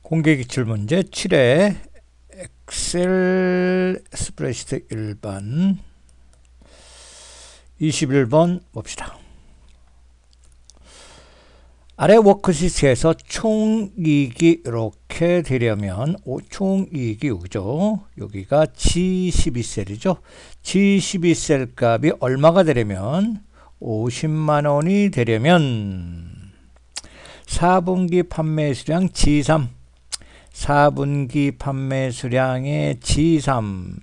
공개기출문제 7회 엑셀 스프레드시트 1번 21번 봅시다. 아래 워크시트에서 총이익이 이렇게 되려면 총이익이 여기죠. 여기가 G12셀이죠. G12셀 값이 얼마가 되려면 50만원이 되려면 4분기 판매 수량 G3 4분기 판매 수량의 G3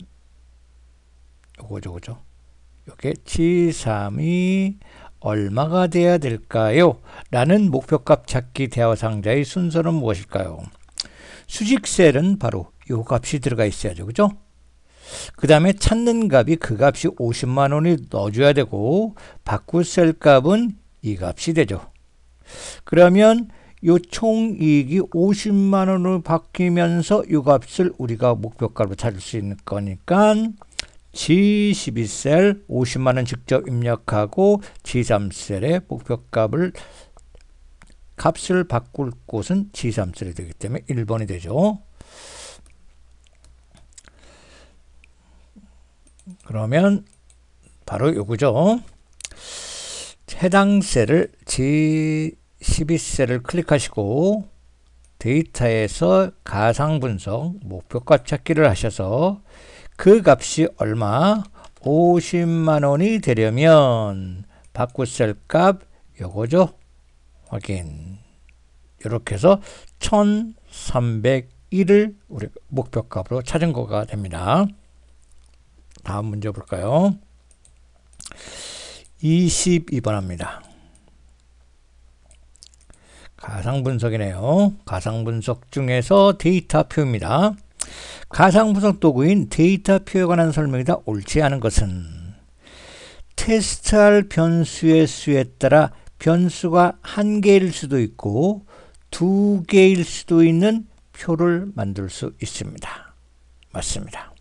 요거죠. 요게 G3이 얼마가 돼야 될까요? 라는 목표값 찾기 대화 상자의 순서는 무엇일까요? 수직셀은 바로 요 값이 들어가 있어야죠. 그죠? 그 다음에 찾는 값이 그 값이 50만원이 넣어줘야 되고 바꿀 셀 값은 이 값이 되죠. 그러면 요 총이익이 50만원으로 바뀌면서 이 값을 우리가 목표값으로 찾을 수 있는 거니까 G12셀 50만원 직접 입력하고 G3셀의 목표값을 값을 바꿀 곳은 G3셀이 되기 때문에 1번이 되죠. 그러면 바로 요거죠. 해당 셀을 G12셀을 클릭하시고 데이터에서 가상분석 목표값 찾기를 하셔서 그 값이 얼마? 50만원이 되려면 바꿀 셀 값 요거죠. 확인. 이렇게 해서 1301을 우리 목표값으로 찾은 거가 됩니다. 다음 문제 볼까요? 22번 합니다. 가상분석이네요. 가상분석 중에서 데이터표입니다. 가상분석 도구인 데이터표에 관한 설명이다. 옳지 않은 것은 테스트할 변수의 수에 따라 변수가 1개일 수도 있고 2개일 수도 있는 표를 만들 수 있습니다. 맞습니다.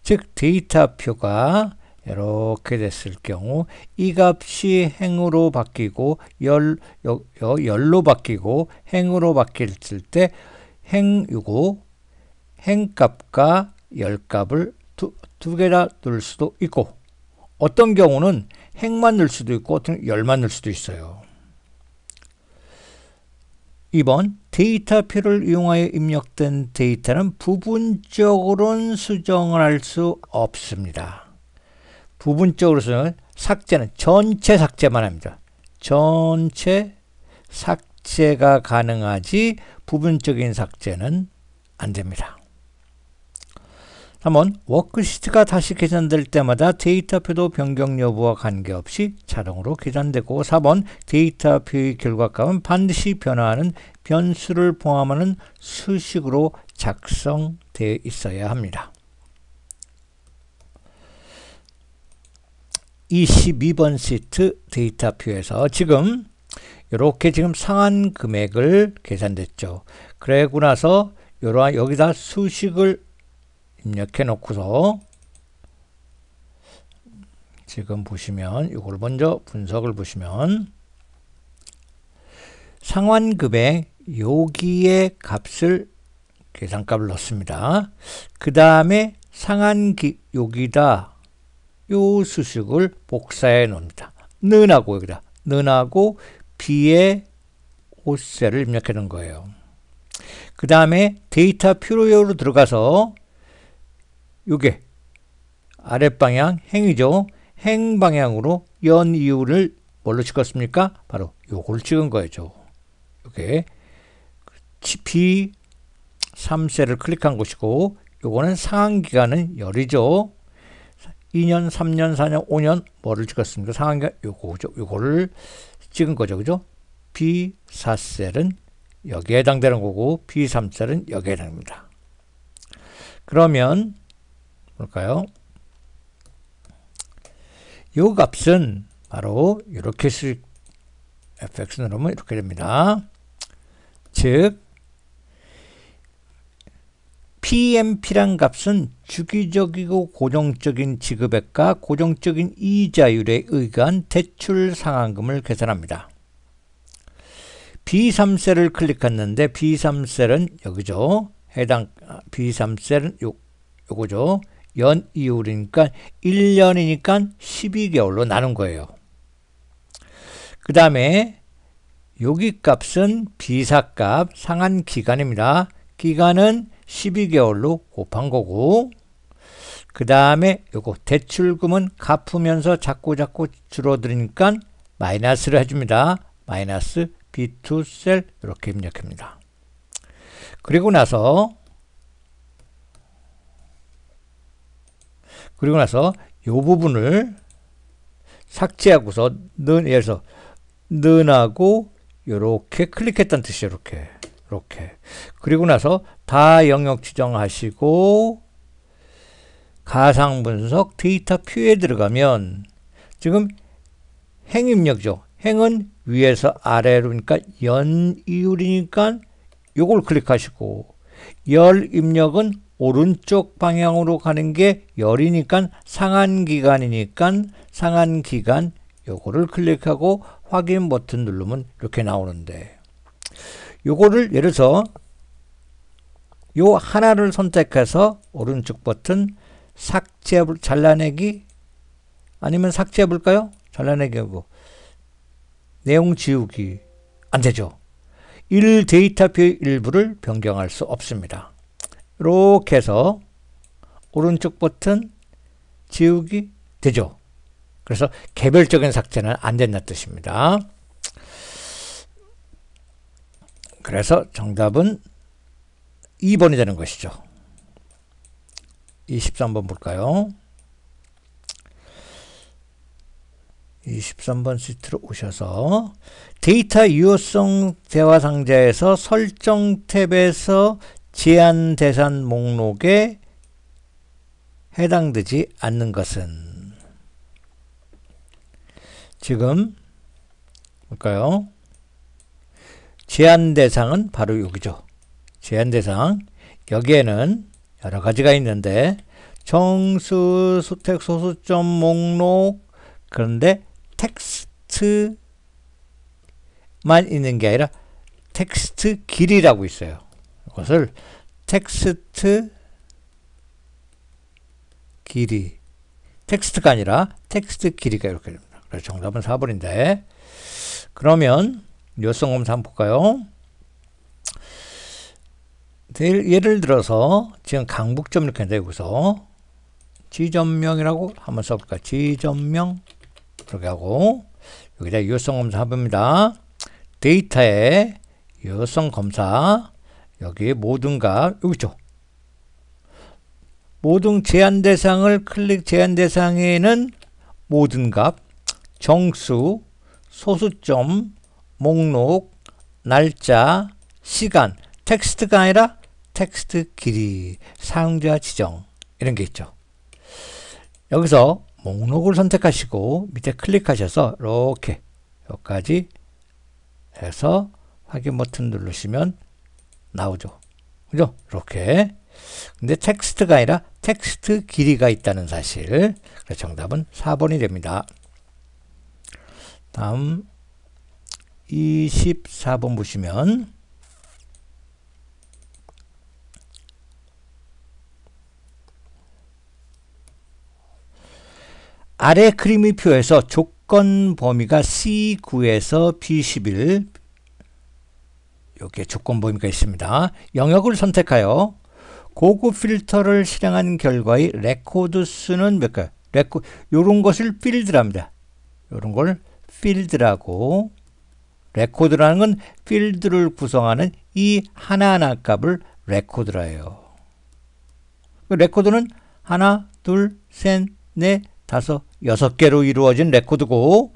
즉 데이터표가 이렇게 됐을 경우 이 값이 행으로 바뀌고 열로 바뀌고 행으로 바뀔 때 행값과 열값을 두 개나 넣을 수도 있고 어떤 경우는 행만 넣을 수도 있고 어떤 열만 넣을 수도 있어요. 2번 데이터표를 이용하여 입력된 데이터는 부분적으로는 수정을 할 수 없습니다. 부분적으로는 삭제는 전체 삭제만 합니다. 전체 삭제가 가능하지 부분적인 삭제는 안 됩니다. 3번 워크시트가 다시 계산될 때마다 데이터표도 변경 여부와 관계없이 자동으로 계산되고 4번 데이터표의 결과값은 반드시 변화하는 변수를 포함하는 수식으로 작성되어 있어야 합니다. 22번 시트 데이터표에서 지금 이렇게 지금 상한 금액을 계산됐죠. 그러고 나서 여기다 수식을 입력해 놓고서 지금 보시면 이걸 먼저 분석을 보시면 상환금액 여기에 값을 계산값을 넣습니다. 그 다음에 여기다 요 수식을 복사해 놓습니다. 는하고 여기다 는하고 B의 5셀을 입력해 놓은 거예요. 그 다음에 데이터 표로로 들어가서 요게 아랫방향 행이죠. 행 방향으로 연 이유를 뭘로 찍었습니까? 바로 요걸 찍은 거죠. 요게 B3셀을 클릭한 것이고 요거는 상한기간은 열이죠. 2년, 3년, 4년, 5년 뭐를 찍었습니까? 상한기간 요거죠. 요거를 찍은 거죠. 그죠? B4셀은 여기에 해당되는 거고 B3셀은 여기에 해당됩니다. 그러면 볼까요? 요 값은 바로 이렇게 fx 누르면 이렇게 됩니다. 즉 PMP란 값은 주기적이고 고정적인 지급액과 고정적인 이자율에 의한 대출 상환금을 계산합니다. B3셀을 클릭했는데 B3셀은 여기죠. 해당 B3셀은 요거죠. 연 이율이니까 1년이니까 12개월로 나눈 거예요. 그 다음에 여기 값은 비사값 상한 기간입니다. 기간은 12개월로 곱한 거고, 그 다음에 요거 대출금은 갚으면서 자꾸 줄어드니까 마이너스를 해줍니다. 마이너스 B2셀 이렇게 입력합니다. 그리고 나서 요 부분을 삭제하고서 예를 들어서 는하고 요렇게 클릭했다는 뜻이에요. 이렇게. 그리고 나서 다 영역 지정하시고 가상 분석 데이터 뷰에 들어가면 지금 행 입력이죠. 행은 위에서 아래로, 그러니까 연 이율이니까 요걸 클릭하시고, 열 입력은 오른쪽 방향으로 가는 게 열이니까 상한 기간이니까 상한 기간 요거를 클릭하고 확인 버튼 누르면 이렇게 나오는데, 요거를 예를 들어서 요 하나를 선택해서 오른쪽 버튼 잘라내기, 아니면 삭제해 볼까요? 잘라내기 하고 내용 지우기 안 되죠. 데이터표의 일부를 변경할 수 없습니다. 이렇게 해서 오른쪽 버튼 지우기 되죠. 그래서 개별적인 삭제는 안 된다는 뜻입니다. 그래서 정답은 2번이 되는 것이죠. 23번 볼까요? 23번 시트로 오셔서 데이터 유효성 대화 상자에서 설정 탭에서 제한 대상 목록에 해당되지 않는 것은, 지금 볼까요? 제한 대상은 바로 여기죠. 제한 대상, 여기에는 여러 가지가 있는데 정수, 소수점 목록, 그런데 텍스트만 있는 게 아니라 텍스트 길이라고 있어요. 이것을 텍스트 길이, 텍스트가 아니라 텍스트 길이가 이렇게 됩니다. 그래서 정답은 4번인데, 그러면 유효성 검사 한번 볼까요? 예를 들어서 지금 강북점 이렇게 내고서 지점명이라고 한번 써볼까요? 지점명 이렇게 하고 여기다 유효성 검사 해봅니다. 데이터에 유효성 검사, 여기 모든 값 여기 있죠. 모든 제한 대상을 제한 대상에는 모든 값, 정수, 소수점, 목록, 날짜, 시간, 텍스트가 아니라 텍스트 길이, 사용자 지정 이런 게 있죠. 여기서 목록을 선택하시고 밑에 클릭하셔서 이렇게 여기까지 해서 확인 버튼 누르시면 나오죠. 그죠? 이렇게. 근데 텍스트가 아니라 텍스트 길이가 있다는 사실. 그래서 정답은 4번이 됩니다. 다음 24번 보시면 아래 그림의표에서 조건 범위가 C9에서 B11, 여기에 조건 범위가 있습니다. 영역을 선택하여 고급 필터를 실행한 결과의 레코드 수는 몇 가지? 요런 것을 필드랍니다. 요런 걸 필드라고, 레코드라는 건 필드를 구성하는 이 하나하나 값을 레코드라 해요. 레코드는 하나, 둘, 셋, 넷, 다섯, 6개로 이루어진 레코드고,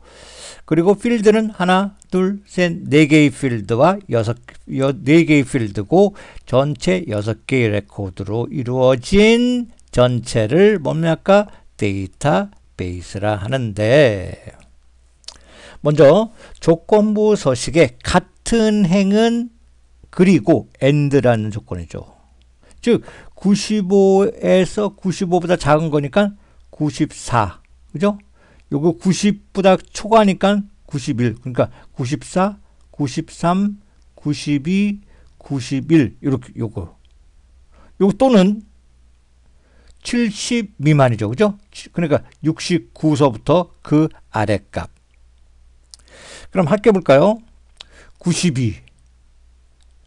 그리고 필드는 하나, 둘, 셋, 4개의 필드와 4개의 필드고, 전체 6개의 레코드로 이루어진 전체를 뭡니까? 데이터베이스라 하는데, 먼저 조건부 서식에 같은 행은 그리고 AND라는 조건이죠. 즉 95에서 95보다 작은 거니까 94, 그죠? 요거 90보다 초과니까 91, 그러니까 94, 93, 92, 91 이렇게 요거 또는 70 미만이죠. 그죠? 그러니까 69서부터 그 아래 값. 그럼 합계 볼까요? 92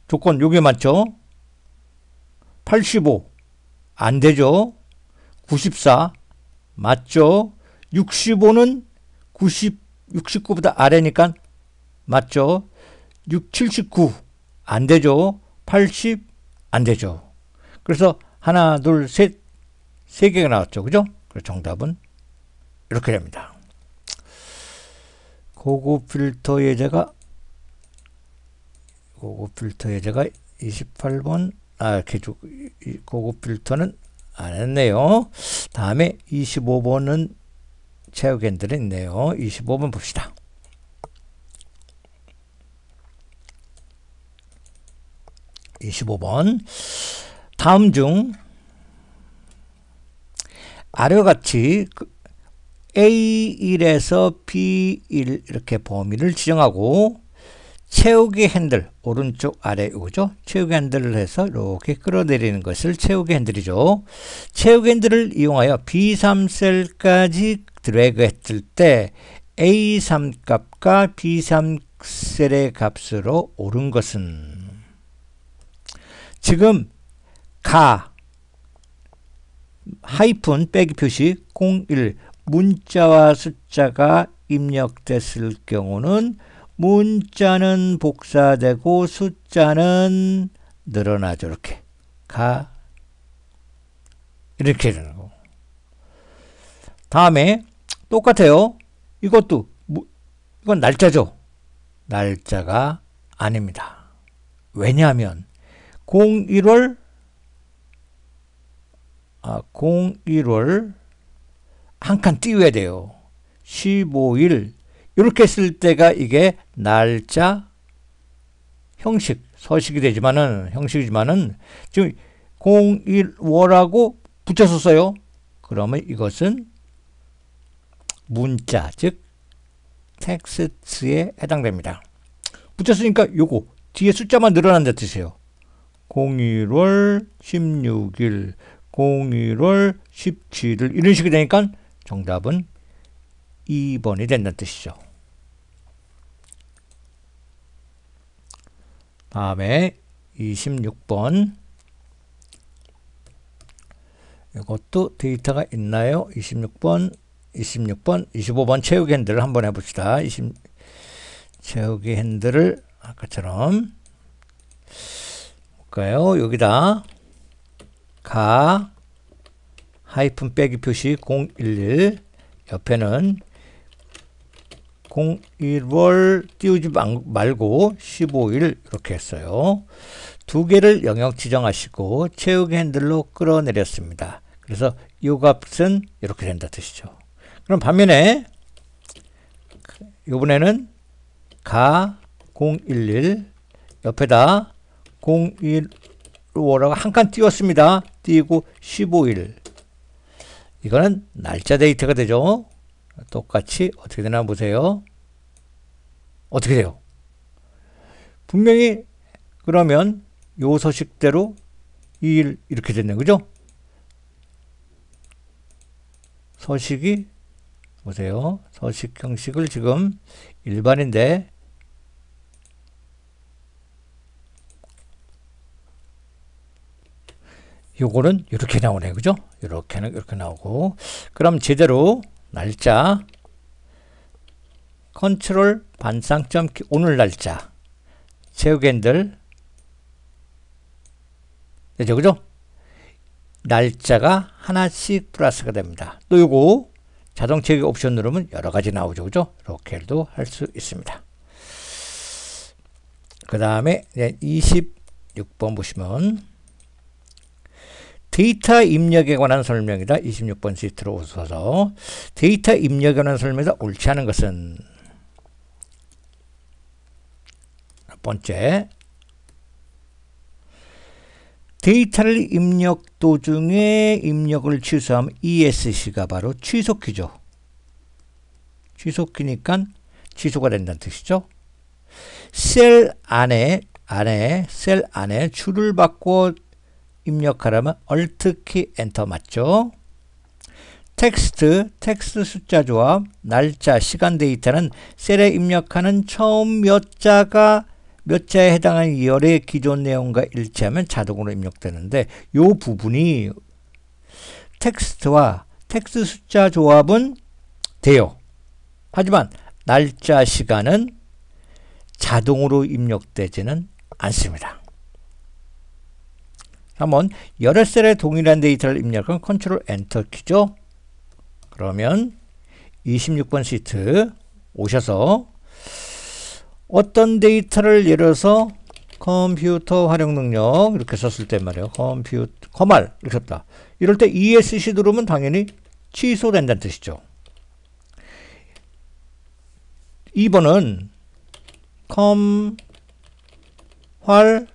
조건 요게 맞죠? 85 안 되죠? 94 맞죠? 65는 69보다 아래니까 맞죠? 79 안 되죠? 80 안 되죠? 그래서 하나, 둘, 셋, 세 개가 나왔죠. 그죠? 그래서 정답은 이렇게 됩니다. 고급 필터 예제가 28번 고급 필터는 안 했네요. 다음에 25번은 체육 핸들이 있네요. 25번 봅시다. 다음 중 아래와 같이 A1에서 B1 이렇게 범위를 지정하고 채우기 핸들 오른쪽 아래 이거죠. 채우기 핸들을 해서 이렇게 끌어내리는 것을 채우기 핸들이죠. 채우기 핸들을 이용하여 B3 셀까지 드래그 했을 때 A3 값과 B3 셀의 값으로 옳은 것은 지금 하이픈 빼기 표시 01 문자와 숫자가 입력됐을 경우는 문자는 복사되고 숫자는 늘어나죠. 이렇게 되는 거. 다음에 똑같아요. 이건 날짜죠. 날짜가 아닙니다. 왜냐하면 01월 한 칸 띄워야 돼요. 15일 이렇게 쓸 때가 이게 날짜 서식이 되지만은 형식이지만은 지금 01월하고 붙여서 써요. 그러면 이것은 문자 즉 텍스트에 해당됩니다. 붙였으니까 요거 뒤에 숫자만 늘어난다는 뜻이에요. 01월 16일 01월 17일 이런 식이 되니까 정답은 2번이 된다는 뜻이죠. 다음에 26번 이것도 데이터가 있나요? 26번 25번 채우기 핸들을 한번 해봅시다. 채우기 핸들을 아까처럼 볼까요? 여기다 하이픈 빼기 표시 011 옆에는 01월 띄우지 말고 15일 이렇게 했어요. 두 개를 영역 지정하시고 채우기 핸들로 끌어내렸습니다. 그래서 이 값은 이렇게 된다 뜻이죠. 그럼 반면에 이번에는 011 옆에다 01월하고 한 칸 띄웠습니다. 띄고 15일 이거는 날짜 데이터가 되죠. 똑같이 어떻게 되나 보세요. 어떻게 돼요? 분명히 그러면 요 서식대로 2일 이렇게 됐네. 그죠? 서식이 보세요. 서식 형식을 지금 일반인데 요거는 이렇게 나오네. 그죠? 이렇게는 이렇게 나오고 그럼 제대로 날짜 컨트롤 반상점 오늘 날짜 채우기 핸들 되죠. 그죠? 날짜가 하나씩 플러스가 됩니다. 또 요거 자동 채우기 옵션 누르면 여러 가지 나오죠. 그죠? 이렇게도 할 수 있습니다. 그 다음에 26번 보시면 데이터 입력에 관한 설명이다. 26번 시트로 오셔서 데이터 입력에 관한 설명이다. 옳지 않은 것은 첫 번째 데이터를 입력 도중에 입력을 취소하면 ESC가 바로 취소키죠. 취소키니까 취소가 된다는 뜻이죠. 셀 안에 안에 셀 안에 줄을 바꿔 입력하려면 Alt 키 엔터 맞죠? 텍스트 숫자 조합, 날짜, 시간 데이터는 셀에 입력하는 처음 몇 자에 해당하는 열의 기존 내용과 일치하면 자동으로 입력되는데 이 부분이 텍스트와 텍스트 숫자 조합은 돼요. 하지만 날짜, 시간은 자동으로 입력되지는 않습니다. 한번 여러 셀에 동일한 데이터를 입력한 컨트롤 엔터 키죠. 그러면 26번 시트 오셔서 어떤 데이터를 예를 들어서 컴퓨터 활용 능력 이렇게 썼을 때 말이에요. 커말 이렇게 썼다. 이럴 때 ESC 누르면 당연히 취소된다는 뜻이죠. 2번은 활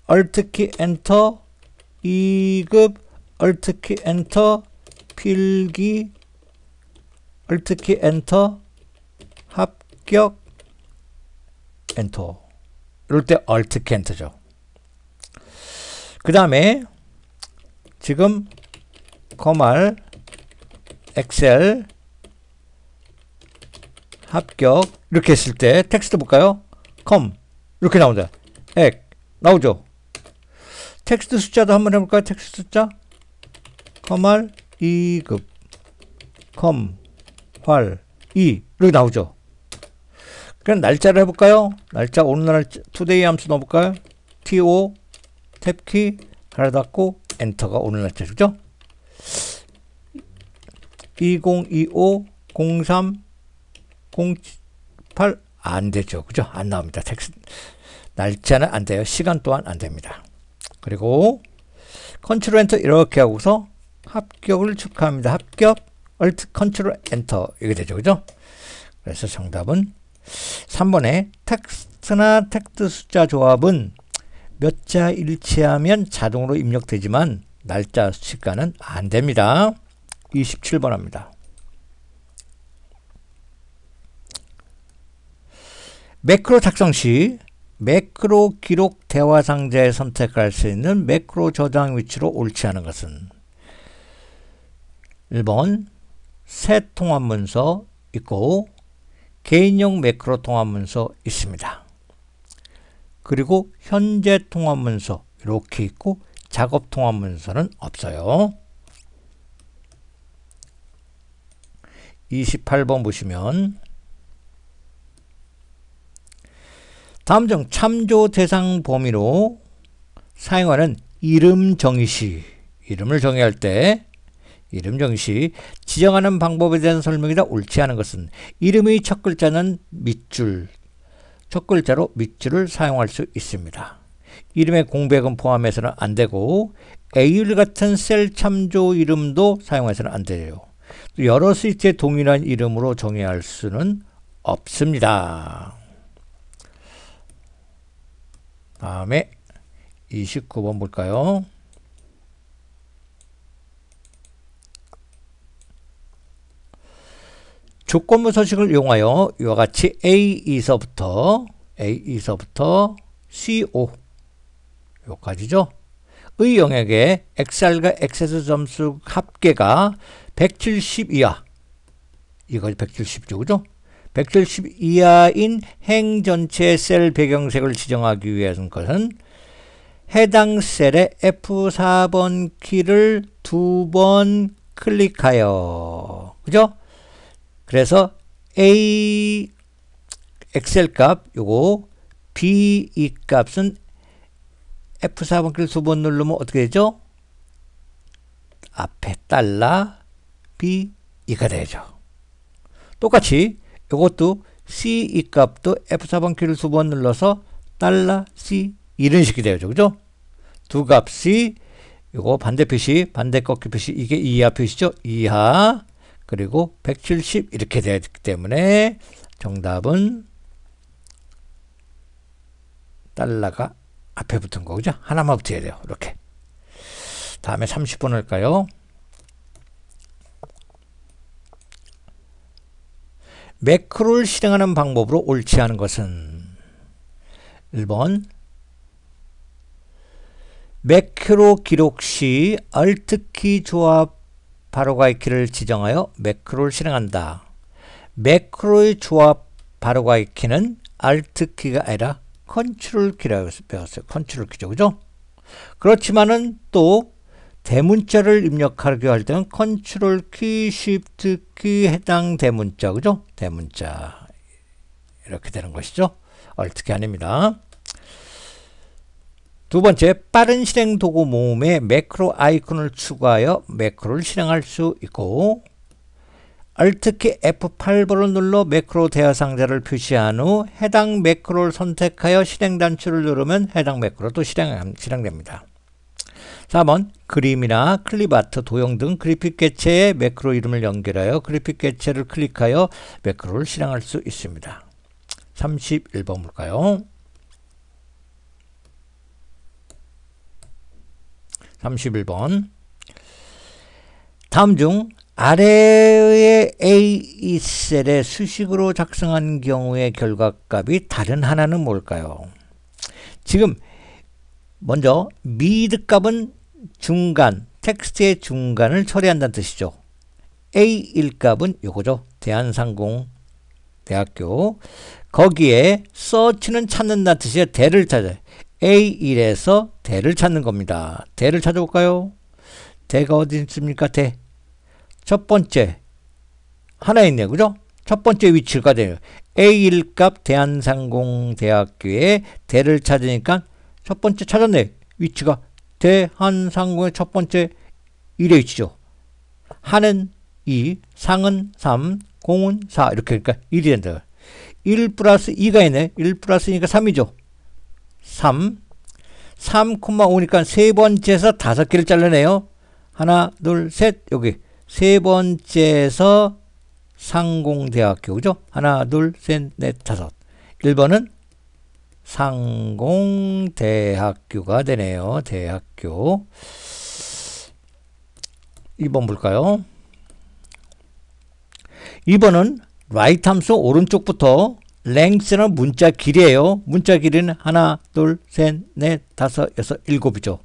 Alt키 엔터 2급 Alt키 엔터 필기 Alt키 엔터 합격 엔터. 이럴 때 Alt키 엔터죠. 그 다음에 지금 커말 엑셀 합격 이렇게 했을 때 텍스트 볼까요? 이렇게 나온다. 나오죠. 텍스트 숫자도 한번 해볼까요? 텍스트 숫자 커말 2급 활 2 이렇게 나오죠. 그럼 날짜를 해볼까요? 날짜 오늘날 투데이 함수 넣어볼까요? to 탭키 가로 닫고 엔터가 오늘 날짜죠. 2025 03 08 안 되죠. 그죠? 안 나옵니다. 텍스트 날짜는 안 돼요. 시간 또한 안 됩니다. 그리고 컨트롤 엔터 이렇게 하고서 합격을 축하합니다. 합격 Alt 컨트롤 엔터 이게 되죠. 그죠? 그래서 정답은 3번에 텍스트나 텍스트 숫자 조합은 몇 자 일치하면 자동으로 입력되지만 날짜 시간은 안 됩니다. 27번 합니다. 매크로 작성 시 매크로 기록 대화 상자에 선택할 수 있는 매크로 저장 위치로 옳지 않은 것은 1번 새 통합 문서 있고 개인용 매크로 통합 문서 있습니다. 그리고 현재 통합 문서 이렇게 있고 작업 통합 문서는 없어요. 28번 보시면 다음 중 참조 대상 범위로 사용하는 이름 정의 시 이름을 정의할 때 이름 정의 시 지정하는 방법에 대한 설명이다 옳지 않은 것은 이름의 첫 글자는 밑줄 첫 글자로 밑줄을 사용할 수 있습니다. 이름의 공백은 포함해서는 안 되고 A율 같은 셀 참조 이름도 사용해서는 안 돼요. 여러 시트에 동일한 이름으로 정의할 수는 없습니다. 다음에 29번 볼까요? 조건부 서식을 이용하여 이와 같이 A에서부터 CO 여기까지죠. 의 영역에 XR과 XS 점수 합계가 170 이하 이거 170죠. 그죠? 170 이하인 행 전체의 셀 배경색을 지정하기 위한 것은 해당 셀의 F4번 키를 2번 클릭하여 그죠? 그래서 A 엑셀 값 요거 B 이 값은 F4번 키를 2번 누르면 어떻게 되죠? 앞에 달러 B 이가 되죠. 똑같이 이것도 C 이 값도 F4번 키를 2번 눌러서 달러 C 이런 식이 되죠. 그죠? 두 값이 요거 반대 표시 반대 꺾기 표시 이게 이하 표시죠. 이하 그리고 170 이렇게 되기 때문에 정답은 달러가 앞에 붙은 거죠. 하나만 붙어야 돼요. 이렇게. 다음에 30번 할까요? 매크로를 실행하는 방법으로 옳지 않은 것은 1번 매크로 기록 시 Alt키 조합 바로가기 키를 지정하여 매크로를 실행한다. 매크로의 조합 바로가기 키는 Alt키가 아니라 컨트롤 키라고 배웠어요. 컨트롤 키죠. 그죠? 그렇지만은 또 대문자를 입력하려 할 때는 컨트롤 키, 쉬프트 키 해당 대문자. 그죠? 대문자. 이렇게 되는 것이죠. Alt키 아닙니다. 두 번째, 빠른 실행 도구 모음에 매크로 아이콘을 추가하여 매크로를 실행할 수 있고, Alt키 F8번을 눌러 매크로 대화 상자를 표시한 후 해당 매크로를 선택하여 실행 단추를 누르면 해당 매크로도 실행됩니다. 4번, 그림이나 클립아트, 도형 등 그래픽 객체에 매크로 이름을 연결하여 그래픽 객체를 클릭하여 매크로를 실행할 수 있습니다. 31번 볼까요? 31번. 다음 중 아래의 A 셀에 수식으로 작성한 경우의 결과값이 다른 하나는 뭘까요? 지금 먼저 mid 값은 중간, 텍스트의 중간을 처리한다는 뜻이죠. A1 값은 요거죠. 대한상공대학교. 거기에 search는 찾는다는 뜻이에요. 대를 찾아요. A1에서 대를 찾는 겁니다. 대를 찾아볼까요? 대가 어디 있습니까? 대. 첫 번째 하나 있네요. 그죠? 첫 번째 위치가 돼요. A1 값 대한상공대학교에 대를 찾으니까 첫 번째 찾았네. 위치가 대한상공의 첫 번째 1의 위치죠. 한은 2, 상은 3, 공은 4 이렇게 그러니까 1이 된다. 1 플러스 2가 있네. 1 플러스 2가 3이죠. 3, 3,5니까 세 번째에서 5개를 잘라내요. 하나, 둘, 셋. 여기 세 번째에서 상공대학교. 그죠? 하나, 둘, 셋, 넷, 다섯. 1번은 상공대학교가 되네요. 대학교. 2번 볼까요? 2번은 right 함수 오른쪽부터 length는 문자 길이에요. 문자 길이는 하나, 둘, 셋, 넷, 다섯, 여섯, 일곱이죠.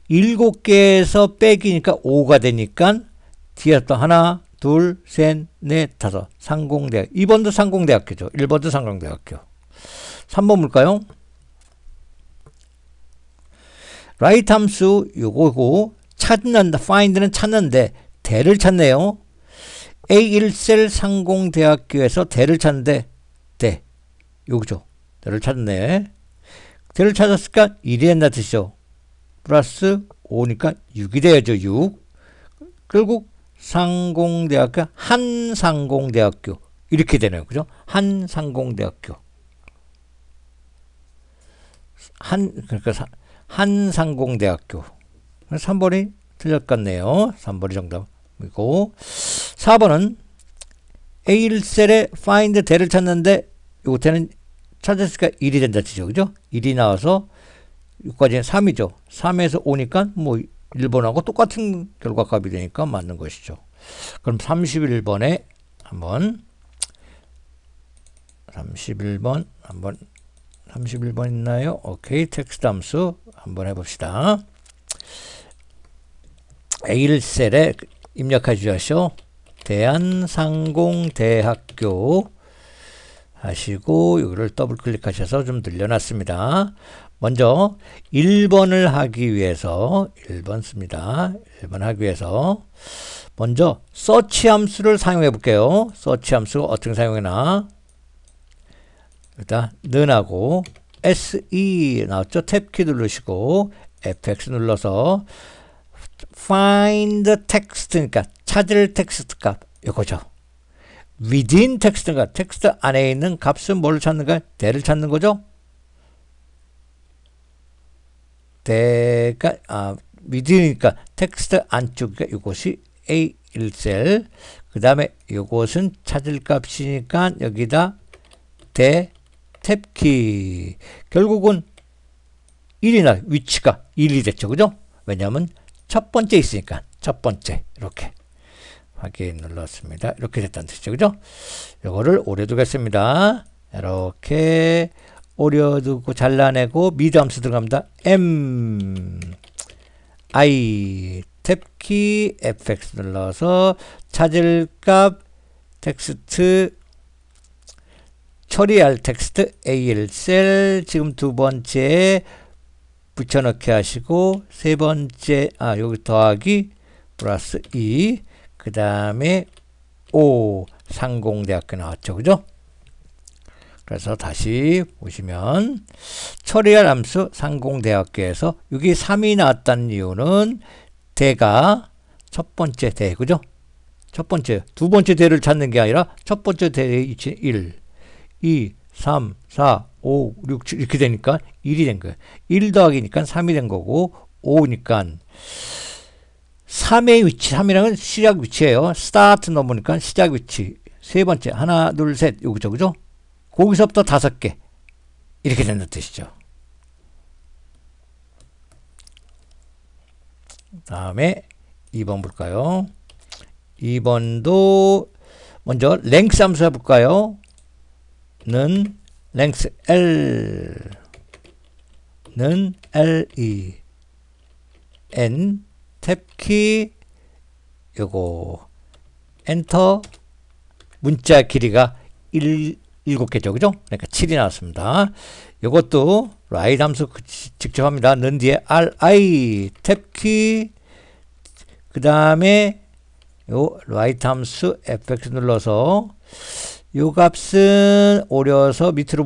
7개에서 빼기니까 5가 되니까 뒤에 또 하나, 둘, 셋, 넷, 다섯. 상공대학. 2번도 상공대학교죠. 1번도 상공대학교. 3번 볼까요? right 함수 요거고 찾는다. find는 찾는데 대를 찾네요. A1셀 상공대학교에서 대를 찾는데 대. 요거죠. 대를 찾네. 대를 찾았으니까 1이 된다 뜻이죠. 플러스 5니까 6이 돼야죠. 6. 결국 상공대학교, 한상공대학교. 이렇게 되네요. 그죠? 한상공대학교. 그러니까 한상공대학교. 3번이 틀렸겠네요. 3번이 정답이고. 4번은 A1셀에 find 대를 찾는데 요 대는 찾았으니까 1이 된다 치죠. 그죠? 1이 나와서 여기까지는 3이죠. 3에서 5니까 뭐 1번하고 똑같은 결과값이 되니까 맞는 것이죠. 그럼 31번에 한번 31번 한번 31번 있나요? 오케이. 텍스트 함수 한번 해봅시다. A1셀에 입력해 주십시오. 대한상공대학교 하시고 여기를 더블 클릭하셔서 좀 늘려놨습니다. 먼저 1번을 하기 위해서 1번 씁니다. 1번 하기 위해서 먼저 서치 함수를 사용해 볼게요. 서치 함수가 어떻게 사용하나? 일단 는하고 SE 나왔죠? 탭키 누르시고 FX 눌러서 find text 그러니까 찾을 텍스트 값 이거죠. within 텍스트가 텍스트 안에 있는 값은 뭘 찾는가? 대를 찾는 거죠. 대가 within이니까 텍스트 안쪽이니까 이것이 A1셀 그 다음에 이것은 찾을 값이니까 여기다 대 탭키 결국은 1이나 위치가 1이 됐죠. 그죠? 왜냐하면 첫 번째 있으니까 첫 번째 이렇게 확인 눌렀습니다. 이렇게 됐다는 뜻이죠. 그죠? 이거를 오려 두겠습니다. 이렇게 오려 두고 잘라내고 미드 함수 들어갑니다. M I 탭키 fx 눌러서 찾을 값 텍스트 처리할 텍스트 AL셀 지금 두 번째 붙여넣기 하시고 세 번째 여기 더하기 플러스 2 그 다음에 5 상공대학교 나왔죠. 그죠? 그래서 다시 보시면 처리할 함수 상공대학교에서 여기 3이 나왔다는 이유는 대가 첫 번째 대, 그죠? 첫 번째, 두 번째 대를 찾는 게 아니라 첫 번째 대의 위치 1, 2, 3, 4, 5, 6, 7 이렇게 되니까 1이 된 거예요. 1 더하기니까 3이 된 거고 5니까 3의 위치, 3이라는 시작 위치예요. 스타트 넘으니까 시작 위치. 세 번째, 하나, 둘, 셋, 여기죠, 그죠? 거기서부터 5개. 이렇게 된다는 뜻이죠. 다음에 2번 볼까요? 2번도 먼저 랭스 함수 해볼까요? 는 랭스 L 는 LE N 탭키 요거 엔터 문자 길이가 7개죠. 그죠? 그러니까 7이 나왔습니다. 요것도 라이트 함수 직접 합니다. 는 뒤에 RI 탭키 그 다음에 요 라이트 함수 fx 눌러서 요 값은 오려서 밑으로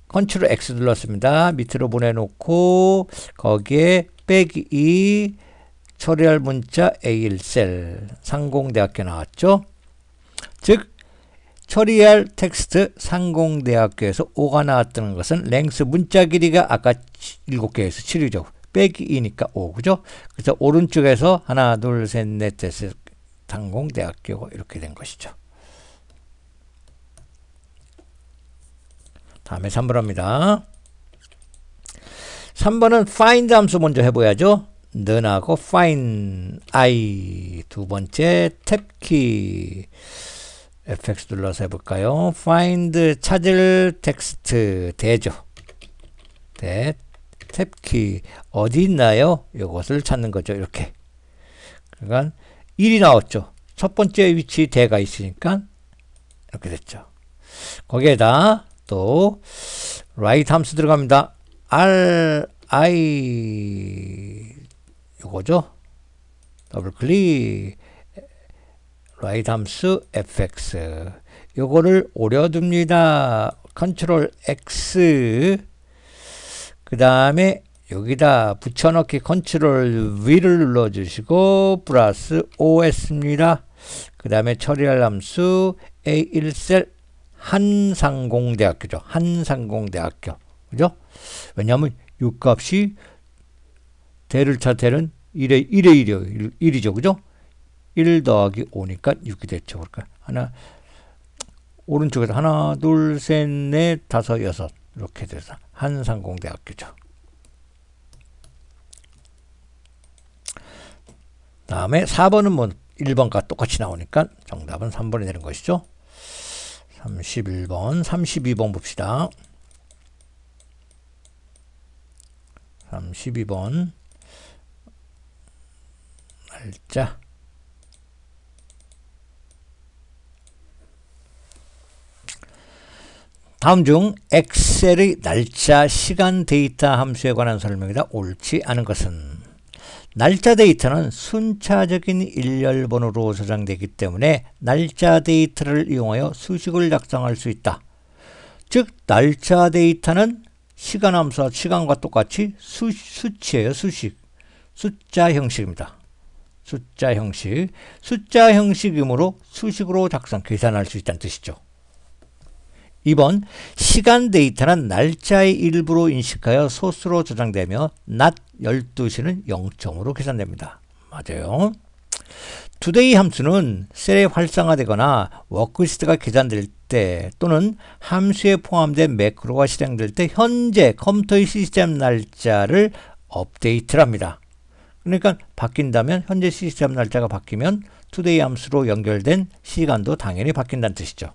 컨트롤 X 눌렀습니다. 밑으로 보내놓고 거기에 빼기 2 처리할 문자 A1셀 상공대학교 나왔죠. 즉 처리할 텍스트 상공대학교에서 5가 나왔다는 것은 랭스 문자 길이가 아까 7개에서 7이죠. 빼기 2니까 5, 그죠? 그래서 오른쪽에서 하나, 둘, 셋, 넷, 넷, 상공대학교 이렇게 된 것이죠. 다음에 3번 합니다. 3번은 find 함수 먼저 해봐야죠. 는하고 find I 두 번째 탭키 fx 눌러서 해볼까요? find 찾을 텍스트 대죠. 대 탭키 어디 있나요? 이것을 찾는 거죠. 이렇게. 그러니까 1이 나왔죠. 첫 번째 위치 대가 있으니까 이렇게 됐죠. 거기에다 또 right 함수 들어갑니다. RI 요거죠. 더블 클릭 right 함수 fx 요거를 오려둡니다. 컨트롤 X 그 다음에 여기다 붙여넣기 컨트롤 V를 눌러주시고 플러스 OS입니다. 그 다음에 처리할 함수 A1셀 한상공대학교죠. 한상공대학교. 그죠? 왜냐하면 이 값이 대를 차 대는 1에 1이죠. 그죠? 1 더하기 5니까 6이 됐죠. 그러니까 하나 오른쪽에서 하나, 둘, 셋, 넷, 다섯, 여섯 이렇게 돼서 한상공대학교죠. 다음에 4번은 뭐 1번과 똑같이 나오니까 정답은 3번이 되는 것이죠. 31번, 32번 봅시다. 32번 날짜 다음 중 엑셀의 날짜, 시간 데이터 함수에 관한 설명이다. 옳지 않은 것은 날짜 데이터는 순차적인 일렬번호로 저장되기 때문에 날짜 데이터를 이용하여 수식을 작성할 수 있다. 즉 날짜 데이터는 시간 함수와 시간과 똑같이 수치예요. 수식. 숫자 형식입니다. 숫자 형식. 숫자 형식이므로 수식으로 계산할 수 있다는 뜻이죠. 2번 시간 데이터는 날짜의 일부로 인식하여 소수로 저장되며 낮 12시는 0점으로 계산됩니다. 맞아요. today 함수는 셀에 활성화되거나 워크리스트가 계산될 때 또는 함수에 포함된 매크로가 실행될 때 현재 컴퓨터의 시스템 날짜를 업데이트합니다. 그러니까 바뀐다면 현재 시스템 날짜가 바뀌면 today 함수로 연결된 시간도 당연히 바뀐다는 뜻이죠.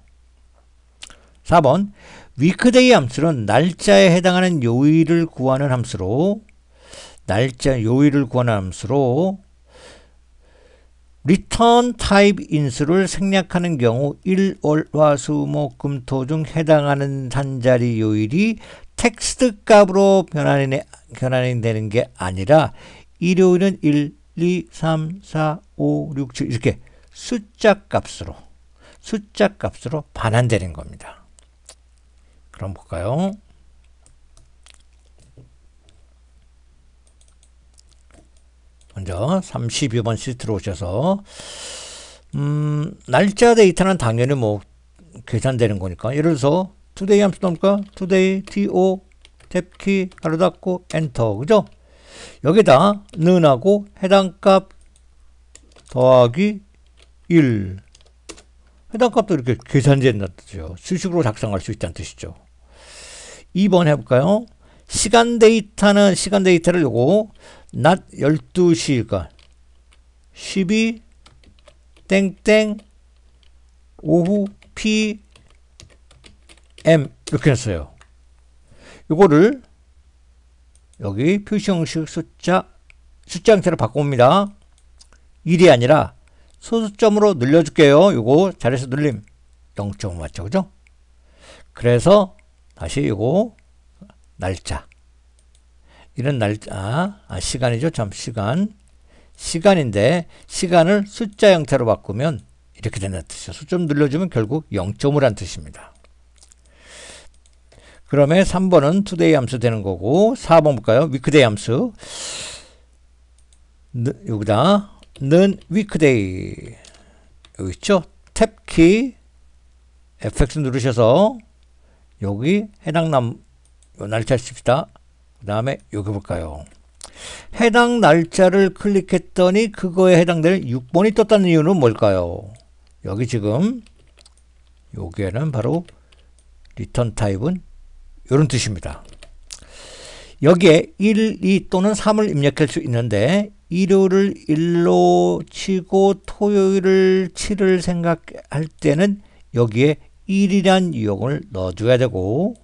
4번 weekday 함수는 날짜에 해당하는 요일을 구하는 함수로 날짜 요일을 구하는 함수로 return type 인수를 생략하는 경우 일, 월, 화, 수, 목, 금, 토 중 해당하는 한자리 요일이 텍스트 값으로 변환이 되는 게 아니라 일요일은 1, 2, 3, 4, 5, 6, 7 이렇게 숫자 값으로 반환되는 겁니다. 그럼 볼까요? 먼저 32번 시트로 오셔서 날짜 데이터는 당연히 뭐 계산되는 거니까 예를 들어서 today 함수 넣을까? today to 탭키 가로 닫고 엔터 그죠? 여기다 는하고 해당값 더하기 1 해당값도 이렇게 계산된다는 뜻이죠. 수식으로 작성할 수 있다는 뜻이죠. 2번 해볼까요? 시간 데이터를 요거 낮 12시가 12 땡땡 오후 PM 이렇게 했어요. 요거를 여기 표시 형식 숫자 형태로 바꿔봅니다. 1이 아니라 소수점으로 늘려줄게요. 요거 잘해서 늘림 0.5 맞죠? 그죠? 그래서 다시 요거 날짜 이런 날짜 시간이죠. 시간인데 시간을 숫자 형태로 바꾸면 이렇게 된다는 뜻이죠. 수점 늘려주면 결국 0.5란 뜻입니다. 그러면 3번은 today 함수 되는 거고 4번 볼까요? weekday 함수 여기다 는 weekday 여기 있죠? 탭키 FX 누르셔서 여기 해당 날짜 씁시다. 그 다음에 여기 볼까요? 해당 날짜를 클릭했더니 그거에 해당되는 6번이 떴다는 이유는 뭘까요? 여기 지금 여기에는 바로 return type은 이런 뜻입니다. 여기에 1, 2 또는 3을 입력할 수 있는데 일요일을 1로 치고 토요일을 7을 생각할 때는 여기에 1이란 유형을 넣어줘야 되고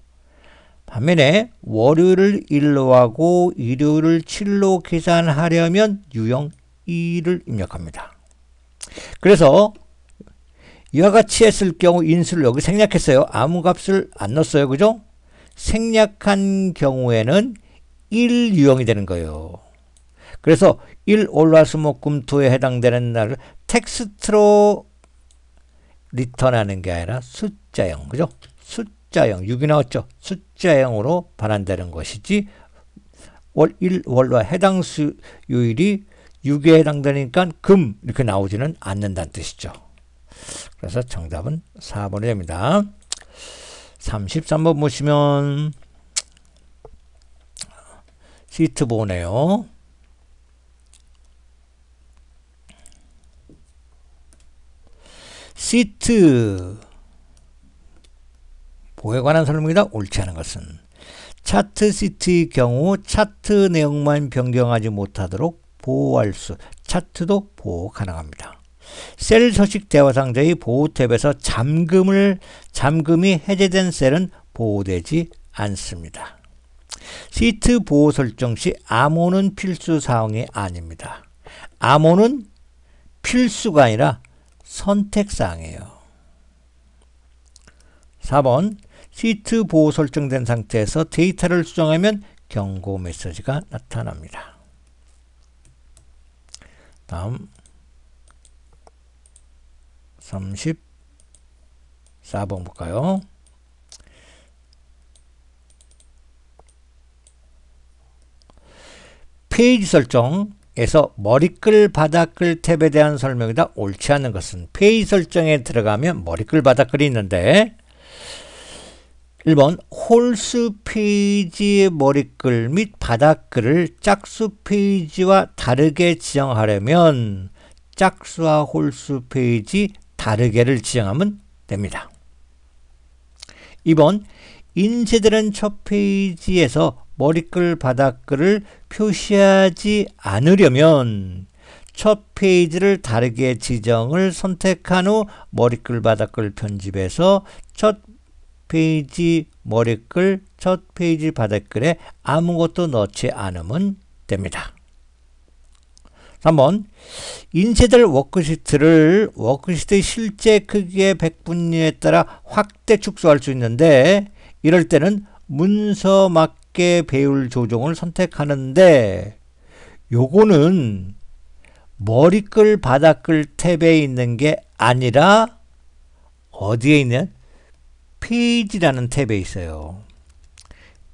반면에 월요일을 1로 하고 일요일을 7로 계산하려면 유형 2를 입력합니다. 그래서 이와 같이 했을 경우 인수를 여기 생략했어요. 아무 값을 안 넣었어요. 그죠? 생략한 경우에는 1 유형이 되는 거예요. 그래서 1, 월, 화, 수, 목, 금, 토에 해당되는 날을 텍스트로 리턴하는 게 아니라 숫자형. 그죠? 숫자형. 6이 나왔죠? 숫자형으로 반환되는 것이지 1, 월과 해당 요일이 6에 해당되니까 금 이렇게 나오지는 않는다는 뜻이죠. 그래서 정답은 4번이 됩니다. 33번 보시면 시트 보네요. 시트 보에 관한 설명이다. 옳지 않은 것은 차트 시트의 경우 차트 내용만 변경하지 못하도록 보호할 수 차트도 보호 가능합니다. 셀 서식 대화 상자의 보호 탭에서 잠금이 해제된 셀은 보호되지 않습니다. 시트 보호 설정 시 암호는 필수 사항이 아닙니다. 암호는 필수가 아니라 선택사항이에요. 4번 시트 보호 설정된 상태에서 데이터를 수정하면 경고 메시지가 나타납니다. 다음 34번 볼까요? 페이지 설정에서 머리글 바닥글 탭에 대한 설명이다. 옳지 않은 것은 페이지 설정에 들어가면 머리글 바닥글이 있는데 1번 홀수 페이지의 머리글 및 바닥글을 짝수 페이지와 다르게 지정하려면 짝수와 홀수 페이지 다르게를 지정하면 됩니다. 2번 인쇄되는 첫 페이지에서 머리글 바닥글을 표시하지 않으려면 첫 페이지를 다르게 지정을 선택한 후 머리글 바닥글 편집해서 첫 페이지 머리글 첫 페이지 바닥글에 아무것도 넣지 않으면 됩니다. 3번 인쇄될 워크시트를 워크시트의 실제 크기의 100분위에 따라 확대 축소할 수 있는데 이럴 때는 문서 맞게 배율 조정을 선택하는데 요거는 머리글 바닥글 탭에 있는 게 아니라 어디에 있는 페이지라는 탭에 있어요.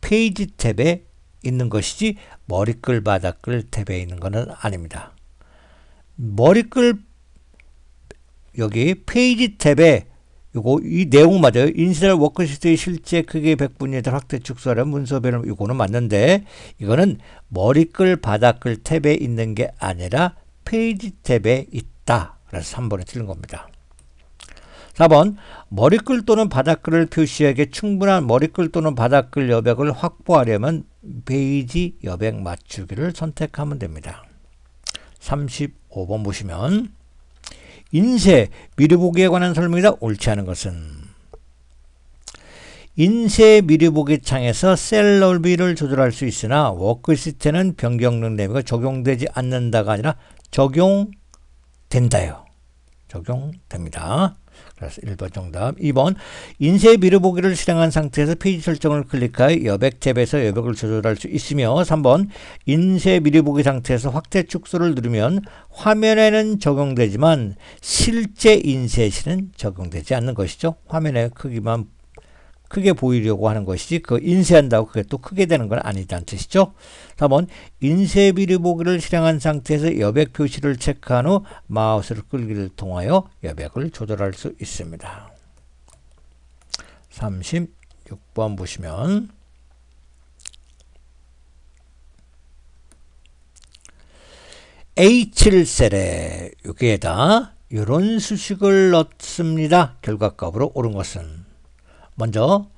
페이지 탭에 있는 것이지 머리글 바닥글 탭에 있는 것은 아닙니다. 머리글 여기 페이지 탭에 요거 이 내용 맞아요. 인쇄될 워크시트의 실제 크기 100분위에 따라 확대 축소하는 문서별로 이거는 맞는데 이거는 머리글 바닥글 탭에 있는 게 아니라 페이지 탭에 있다. 그래서 3번이 틀린 겁니다. 4번 머리글 또는 바닥글을 표시하기에 충분한 머리글 또는 바닥글 여백을 확보하려면 페이지 여백 맞추기를 선택하면 됩니다. 35번 보시면 인쇄 미리 보기에 관한 설명이다. 옳지 않은 것은 인쇄 미리 보기 창에서 셀 넓이를 조절할 수 있으나 워크시트에는 변경능 내비가 적용되지 않는다가 아니라 적용된다요. 적용됩니다. 그래서 1번 정답. 2번 인쇄 미리 보기를 실행한 상태에서 페이지 설정을 클릭하여 여백 탭에서 여백을 조절할 수 있으며 3번 인쇄 미리 보기 상태에서 확대 축소를 누르면 화면에는 적용되지만 실제 인쇄 시는 적용되지 않는 것이죠. 화면의 크기만 크게 보이려고 하는 것이지 그 인쇄한다고 그게 또 크게 되는 건 아니다는 뜻이죠. 4번 인쇄 미리 보기를 실행한 상태에서 여백 표시를 체크한 후 마우스를 끌기를 통하여 여백을 조절할 수 있습니다. 36번 보시면 A7셀에 여기에다 이런 수식을 넣습니다. 결과값으로 옳은 것은 먼저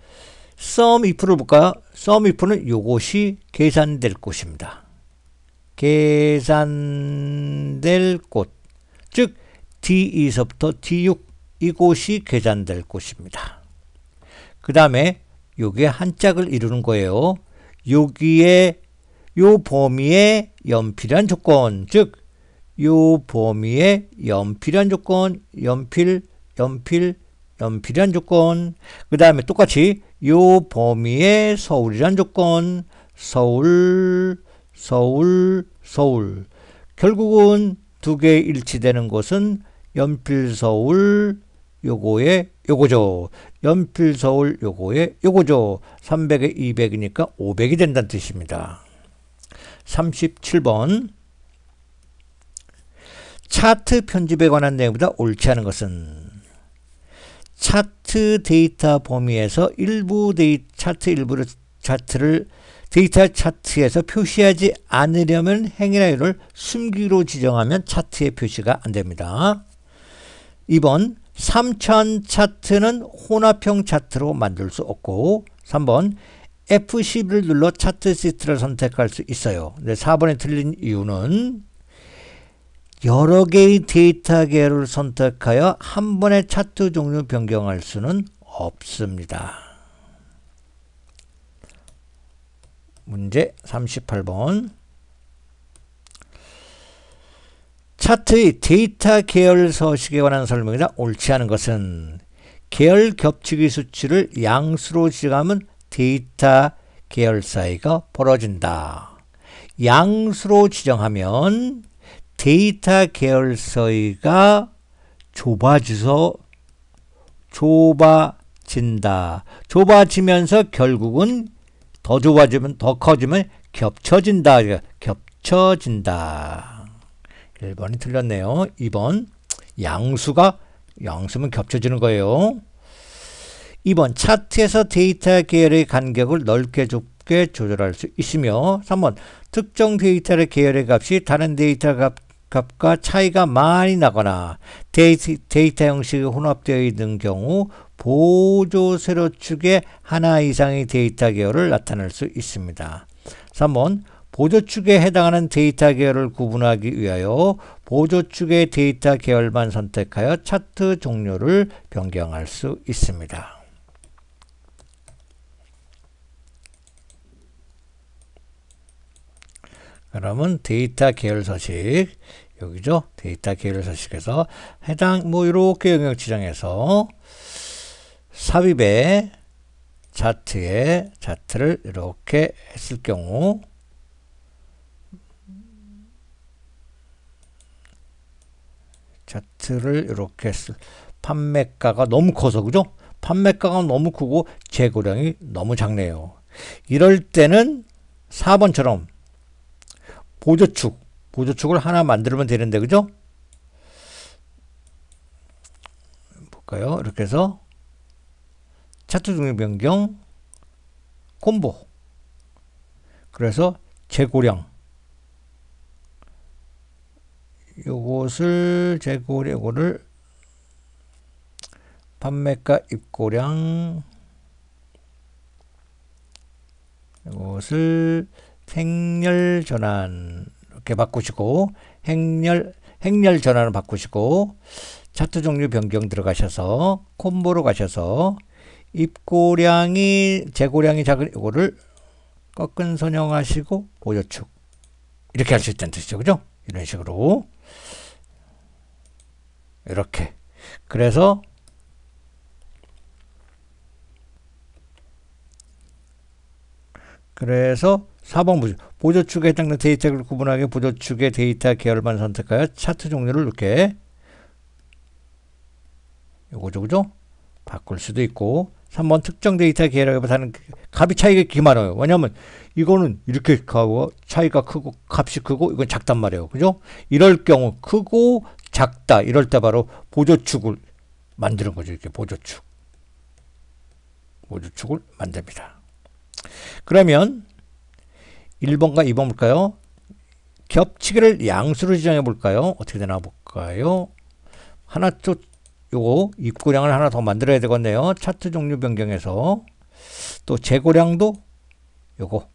sum if를 볼까요? sum if는 이것이 계산될 곳입니다. 계산될 곳, 즉 D2서부터 D6 이곳이 계산될 곳입니다. 그 다음에 요게 한 짝을 이루는 거예요. 여기에 요 범위에 연필이란 조건, 즉 요 범위에 연필이란 조건, 연필이란 조건, 그 다음에 똑같이 요 범위에 서울이란 조건, 서울. 결국은 두 개 일치되는 것은 연필서울 요거죠. 연필서울 요거죠. 300에 200이니까 500이 된다는 뜻입니다. 37번 차트 편집에 관한 내용보다 옳지 않은 것은 차트 데이터 범위에서 데이터 차트에서 표시하지 않으려면 행위라요를 숨기로 지정하면 차트에 표시가 안 됩니다. 2번 3000 차트는 혼합형 차트로 만들 수 없고 3번 F12를 눌러 차트 시트를 선택할 수 있어요. 근데 4번에 틀린 이유는 여러 개의 데이터 계열을 선택하여 한 번에 차트 종류 변경할 수는 없습니다. 문제 38번 차트의 데이터 계열 서식에 관한 설명이다. 옳지 않은 것은 계열 겹치기 수치를 양수로 지정하면 데이터 계열 사이가 벌어진다. 양수로 지정하면 데이터 계열 사이가 좁아진다. 좁아지면서 결국은 더 좁아지면 더 커지면 겹쳐진다. 1번이 틀렸네요. 2번 양수면 겹쳐지는 거예요. 2번 차트에서 데이터 계열의 간격을 넓게 좁게 조절할 수 있으며 3번 특정 데이터의 계열의 값이 다른 데이터 값과 차이가 많이 나거나 데이터 형식이 혼합되어 있는 경우 보조 세로축에 하나 이상의 데이터 계열을 나타낼 수 있습니다. 3번 보조축에 해당하는 데이터 계열을 구분하기 위하여 보조축의 데이터 계열만 선택하여 차트 종류를 변경할 수 있습니다. 그러면 데이터 계열 서식 여기죠. 데이터 계열 서식에서 해당 뭐 이렇게 영역 지정해서 삽입에 차트를 이렇게 했을 경우 차트를 이렇게 했을 판매가가 너무 커서 그죠? 판매가가 너무 크고 재고량이 너무 작네요. 이럴 때는 4번처럼 보조축을 하나 만들면 되는데 그죠? 볼까요? 이렇게 해서 차트 종류 변경 콤보 그래서 재고량 요거를 판매가 입고량 이것을 행렬 전환 이렇게 바꾸시고 행렬 전환을 바꾸시고 차트 종류 변경 들어가셔서 콤보로 가셔서 입고량이 재고량이 작은 이거를 꺾은 선형하시고 보조축 이렇게 할 수 있다는 뜻이죠. 그죠? 이런 식으로 이렇게 그래서 4번 보조축에 해당되는 데이터를 구분하기 보조축의 데이터 계열만 선택하여 차트 종류를 이렇게 요거죠 그죠? 바꿀 수도 있고 3번 특정 데이터 계열하고 다른 값이 차이가 이렇게 많아요. 왜냐면 이거는 이렇게 가고 차이가 크고 값이 크고 이건 작단 말이에요. 그죠? 이럴 경우 크고 작다 이럴 때 바로 보조축을 만드는 거죠. 이렇게 보조축을 만듭니다. 그러면 1번과 2번 볼까요? 겹치기를 양수로 지정해 볼까요? 어떻게 되나 볼까요? 하나 또 요거 입고량을 하나 더 만들어야 되겠네요. 차트 종류 변경해서 또 재고량도 요거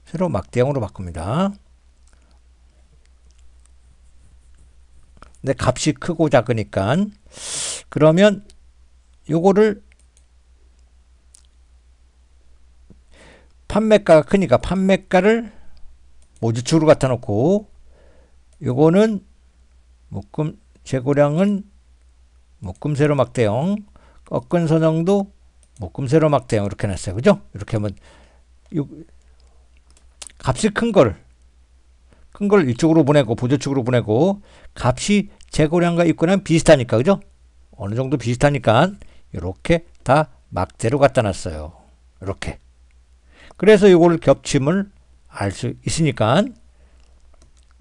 새로 막대형으로 바꿉니다. 근데 값이 크고 작으니까 그러면 요거를 판매가가 크니까 판매가를 모주축으로 갖다 놓고 요거는 묶음 재고량은 묶음 세로 막대형 꺾은 선형도 묶음 세로 막대형 이렇게 놨어요. 그죠? 이렇게 하면 값이 큰 걸 이쪽으로 보내고 보조축으로 보내고 값이 재고량과 입고량 비슷하니까 그죠? 어느 정도 비슷하니까 이렇게 다 막대로 갖다 놨어요. 이렇게 그래서 이걸 겹침을 알 수 있으니까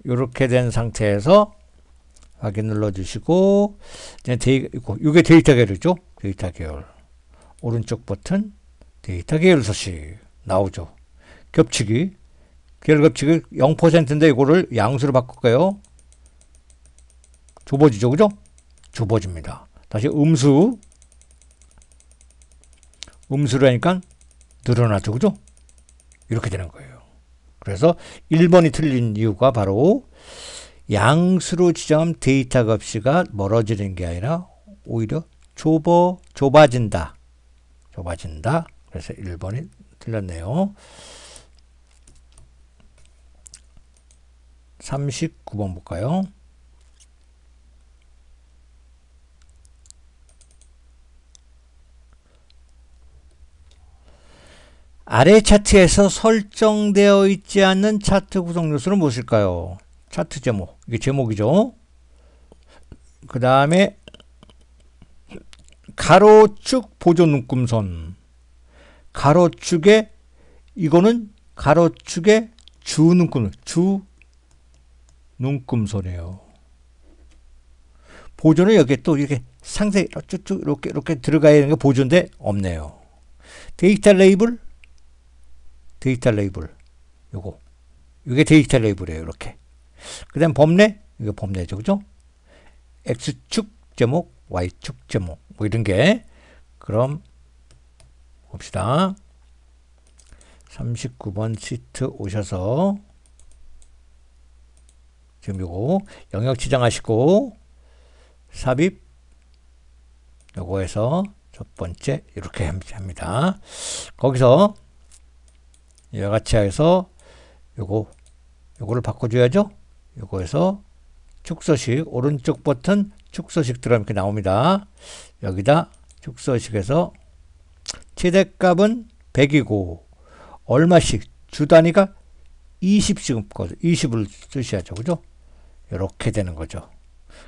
이렇게 된 상태에서 확인 눌러주시고 이게 데이터 계열이죠. 데이터 계열 오른쪽 버튼 데이터 계열 서식 나오죠. 겹치기 계열 겹치기 0%인데 이거를 양수로 바꿀까요? 좁아지죠. 그죠? 좁아집니다. 다시 음수라니까 늘어나죠. 그죠? 이렇게 되는 거예요. 그래서 1번이 틀린 이유가 바로 양수로 지정한 데이터 값이가 멀어지는 게 아니라 오히려 좁아진다. 그래서 1번이 틀렸네요. 39번 볼까요? 아래 차트에서 설정되어 있지 않는 차트 구성 요소는 무엇일까요? 차트 제목. 이게 제목이죠. 그 다음에 가로축 보조 눈금선. 가로축에 이거는 가로축에 주 눈금선이에요. 보조는 여기에 또 이렇게 상세 쭉쭉 이렇게 들어가야 되는 게 보조인데 없네요. 데이터 레이블 이게 데이터 레이블이에요. 이렇게. 그 다음 범례 이게 범례죠. 그죠? X축 제목 Y축 제목 뭐 이런 게 그럼 봅시다. 39번 시트 오셔서 지금 요거 영역 지정하시고 삽입 요거에서 첫 번째 이렇게 합니다. 거기서 이와 같이 해서 요거 요거를 바꿔줘야죠. 요거에서 축소식, 오른쪽 버튼 축소식 들어가면 이렇게 나옵니다. 여기다 축소식에서 최대값은 100이고 얼마씩 주 단위가 20씩 20을 쓰셔야죠. 그죠? 이렇게 되는 거죠.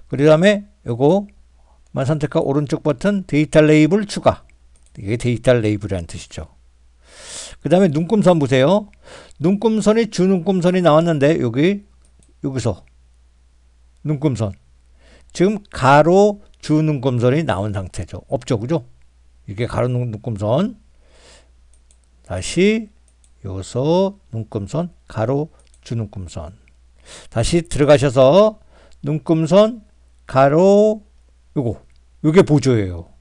그 다음에 요거만 선택하고 오른쪽 버튼 데이터 레이블 추가. 이게 데이터 레이블이라는 뜻이죠. 그 다음에 눈금선 보세요. 눈금선이 주 눈금선이 나왔는데 여기서 눈금선. 지금 가로 주 눈금선이 나온 상태죠. 없죠. 그죠? 이게 가로 눈금선. 다시 여기서 눈금선, 가로 주 눈금선. 다시 들어가셔서 눈금선, 가로 요게 보조예요.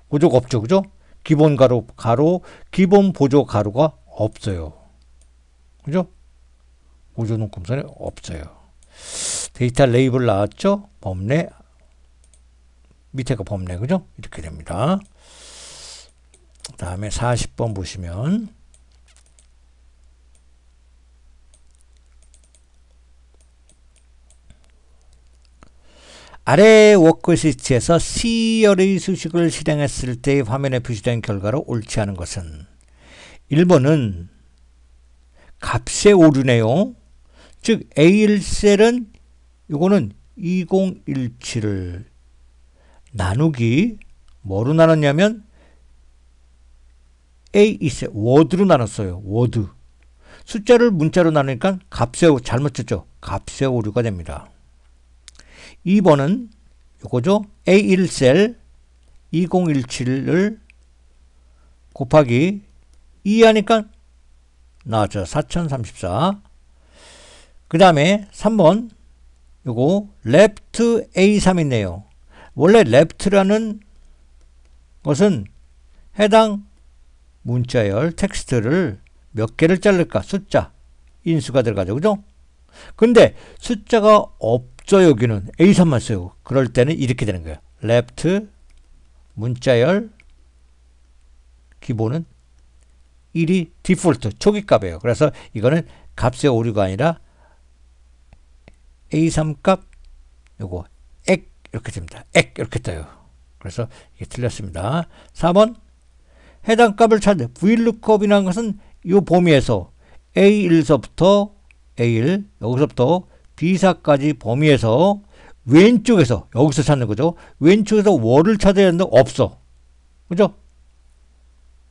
보조가 없죠. 그죠? 기본 가로, 기본 보조 가로가 없어요. 그죠? 보조 눈금선이 없어요. 데이터 레이블 나왔죠? 범례. 밑에가 범례. 그죠? 이렇게 됩니다. 그 다음에 40번 보시면 아래 워크시트에서 C열의 수식을 실행했을 때 화면에 표시된 결과로 옳지 않은 것은 1번은 값의 오류네요. 즉 A1셀은 요거는 2017을 나누기 뭐로 나눴냐면 A2셀 워드로 나눴어요. 워드. 숫자를 문자로 나누니까 값의 잘못 쳤죠. 값의 오류가 됩니다. 2번은 요거죠. A1셀 2017을 곱하기 2 하니까 나왔죠. 4034. 그 다음에 3번 요거 left A3 있네요. 원래 left라는 것은 해당 문자열 텍스트를 몇 개를 자를까? 숫자 인수가 들어가죠. 그죠? 근데 숫자가 없죠. 여기는 A3만 써요. 그럴 때는 이렇게 되는 거예요. left 문자열 기본은 1이 디폴트 초기값이에요. 그래서 이거는 값의 오류가 아니라 A3 값 요거 액 이렇게 됩니다. 액 이렇게 떠요. 그래서 이게 틀렸습니다. 4번 해당 값을 찾는 VLOOKUP이라는 것은 이 범위에서 A1서부터 A1 여기서부터 B4까지 범위에서 왼쪽에서 여기서 찾는 거죠. 왼쪽에서 월을 찾아야 하는데 없어. 그죠?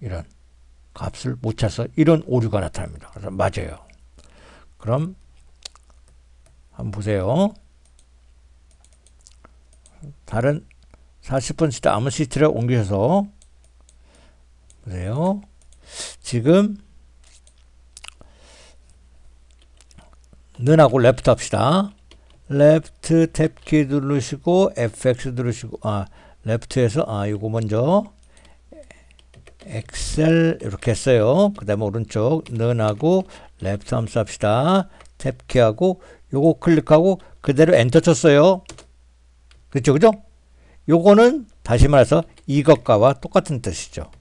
이런 값을 못 찾아서 이런 오류가 나타납니다. 그래서 맞아요. 그럼 한번 보세요. 다른 40번 시트 아무 시트를 옮기셔서 보세요. 지금 는하고 레프트 합시다. 레프트 탭키 누르시고 FX 누르시고 레프트에서 요거 먼저 엑셀 이렇게 했어요. 그 다음에 오른쪽 는하고 레프트 함수 합시다. 탭키하고 요거 클릭하고 그대로 엔터 쳤어요. 그렇죠? 그죠? 요거는 다시 말해서 이것과와 똑같은 뜻이죠.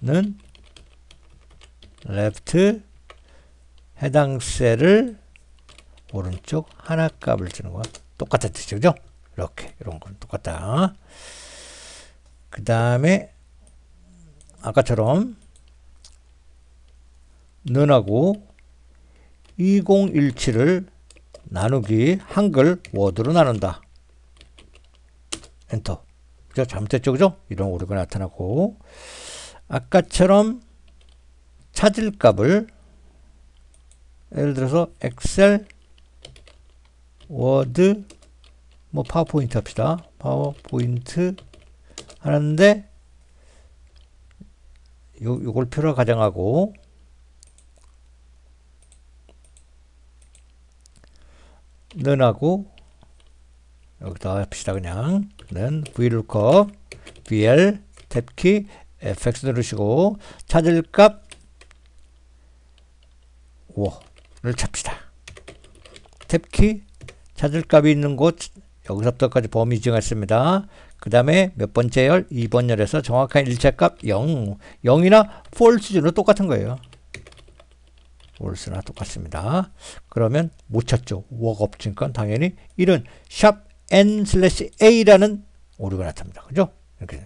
는 레프트 해당 셀을 오른쪽 하나 값을 주는 거와 똑같은 뜻이죠. 그죠? 이렇게 이런 건 똑같다. 그 다음에 아까처럼 는하고 2017을 나누기 한글 워드로 나눈다. 엔터. 그죠? 잘못했죠? 그죠? 이런 오류가 나타나고 아까처럼 찾을 값을 예를 들어서 엑셀, 워드, 뭐 파워포인트 합시다. 파워포인트 하는데 요걸 표로 가정하고 는하고 여기다 합시다. 그냥 는 VLOOKUP BL 탭키 FX 누르시고 찾을 값 5를 찹시다. 탭키 찾을 값이 있는 곳 여기서부터까지 범위 지정했습니다. 그 다음에 몇 번째 열? 2번 열에서 정확한 일체값 0 0이나 false 수준으로 똑같은 거예요. false나 똑같습니다. 그러면 못 찾죠. 뭐가 없으니까 당연히 이런 샵 n/a라는 오류가 나타납니다. 그죠? 이렇게